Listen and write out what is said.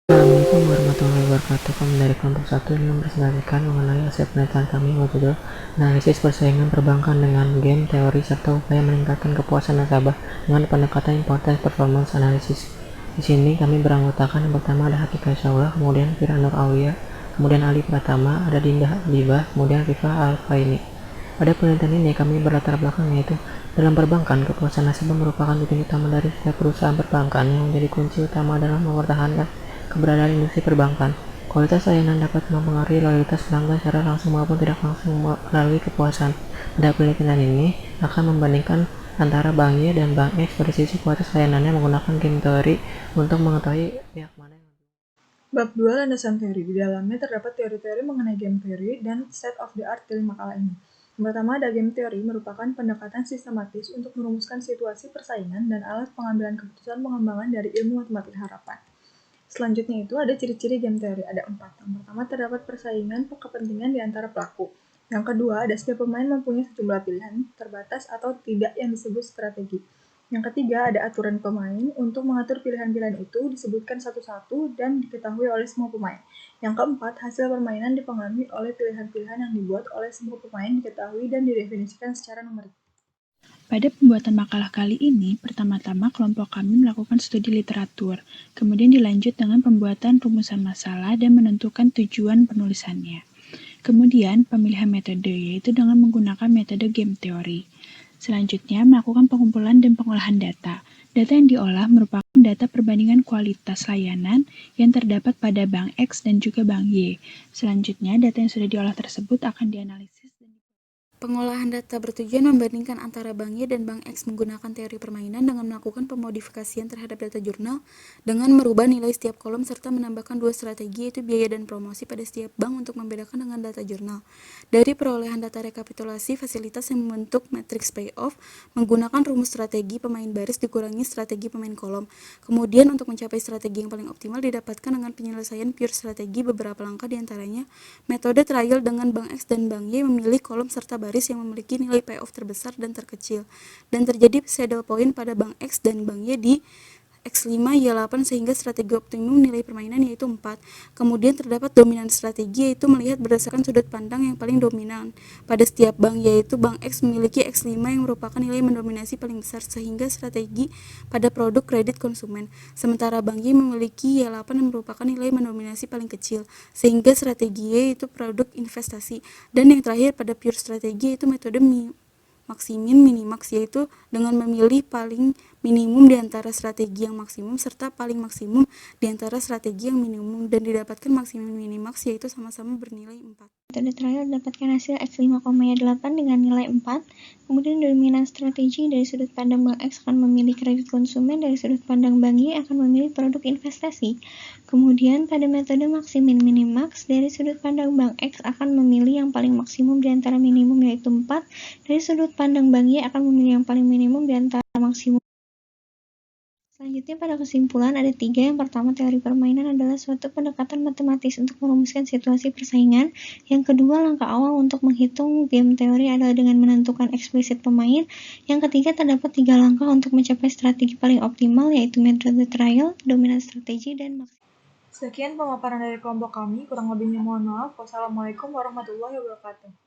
Assalamualaikum warahmatullahi wabarakatuh. Kami dari kelompok 1 ini mempresentasikan mengenai hasil penelitian kami berjudul Analisis Persaingan Perbankan dengan Game Teori serta Upaya Meningkatkan Kepuasan Nasabah dengan Pendekatan Importance Performance Analysis. Di sini kami beranggotakan yang pertama ada Hakika Syaullah, kemudian Fira Nur Aulia, kemudian Ali Pratama, ada Dinda Habibah, kemudian Rifa Alfaini. Pada penelitian ini kami berlatar belakang yaitu dalam perbankan, kepuasan nasabah merupakan tujuan utama dari setiap perusahaan perbankan yang menjadi kunci utama dalam mempertahankan keberadaan industri perbankan. Kualitas layanan dapat mempengaruhi loyalitas pelanggan secara langsung maupun tidak langsung melalui kepuasan. Pada penelitian ini akan membandingkan antara Bank Y dan Bank X pada sisi kualitas layanannya menggunakan game teori untuk mengetahui pihak mana yang Bab 2 Landasan Teori. Di dalamnya terdapat teori-teori mengenai game theory dan state of the art dari makalah ini. Yang pertama ada game theory merupakan pendekatan sistematis untuk merumuskan situasi persaingan dan alat pengambilan keputusan pengembangan dari ilmu matematika harapan. Selanjutnya itu ada ciri-ciri game theory, ada 4. Yang pertama terdapat persaingan kepentingan di antara pelaku. Yang kedua, ada setiap pemain mempunyai sejumlah pilihan, terbatas atau tidak yang disebut strategi. Yang ketiga, ada aturan pemain. Untuk mengatur pilihan-pilihan itu disebutkan satu-satu dan diketahui oleh semua pemain. Yang keempat, hasil permainan dipengaruhi oleh pilihan-pilihan yang dibuat oleh semua pemain diketahui dan didefinisikan secara numerik. Pada pembuatan makalah kali ini, pertama-tama kelompok kami melakukan studi literatur, kemudian dilanjut dengan pembuatan rumusan masalah dan menentukan tujuan penulisannya. Kemudian, pemilihan metode yaitu dengan menggunakan metode game teori. Selanjutnya, melakukan pengumpulan dan pengolahan data. Data yang diolah merupakan data perbandingan kualitas layanan yang terdapat pada Bank X dan juga Bank Y. Selanjutnya, data yang sudah diolah tersebut akan dianalisis. Pengolahan data bertujuan membandingkan antara Bank Y dan Bank X menggunakan teori permainan dengan melakukan pemodifikasian terhadap data jurnal dengan merubah nilai setiap kolom serta menambahkan 2 strategi yaitu biaya dan promosi pada setiap bank untuk membedakan dengan data jurnal. Dari perolehan data rekapitulasi fasilitas yang membentuk matriks payoff menggunakan rumus strategi pemain baris dikurangi strategi pemain kolom. Kemudian untuk mencapai strategi yang paling optimal didapatkan dengan penyelesaian pure strategi beberapa langkah diantaranya metode trial dengan Bank X dan Bank Y memilih kolom serta baris yang memiliki nilai payoff terbesar dan terkecil, dan terjadi saddle point pada Bank X dan Bank Y di X5, Y8 sehingga strategi optimum nilai permainan yaitu 4. Kemudian terdapat dominan strategi yaitu melihat berdasarkan sudut pandang yang paling dominan pada setiap bank yaitu Bank X memiliki X5 yang merupakan nilai mendominasi paling besar sehingga strategi pada produk kredit konsumen. Sementara Bank Y memiliki Y8 yang merupakan nilai mendominasi paling kecil sehingga strategi Y itu produk investasi. Dan yang terakhir pada pure strategi yaitu metode maksimin minimax yaitu dengan memilih paling minimum di antara strategi yang maksimum serta paling maksimum di antara strategi yang minimum dan didapatkan maksimum minimax yaitu sama-sama bernilai 4. Metode trial dapatkan hasil X5,8 dengan nilai 4. Kemudian dominan strategi dari sudut pandang Bank X akan memilih kredit konsumen, dari sudut pandang Bank Y akan memilih produk investasi. Kemudian pada metode maksimin minimax dari sudut pandang Bank X akan memilih yang paling maksimum di antara minimum yaitu 4. Dari sudut pandang Bank Y akan memilih yang paling minimum di antara maksimum. Selanjutnya pada kesimpulan ada 3. Yang pertama, teori permainan adalah suatu pendekatan matematis untuk merumuskan situasi persaingan. Yang kedua, langkah awal untuk menghitung game teori adalah dengan menentukan eksplisit pemain. Yang ketiga, terdapat 3 langkah untuk mencapai strategi paling optimal yaitu metode trial, dominan strategi, dan maksimal. Sekian pemaparan dari kelompok kami, kurang lebihnya mohon maaf. Wassalamualaikum warahmatullahi wabarakatuh.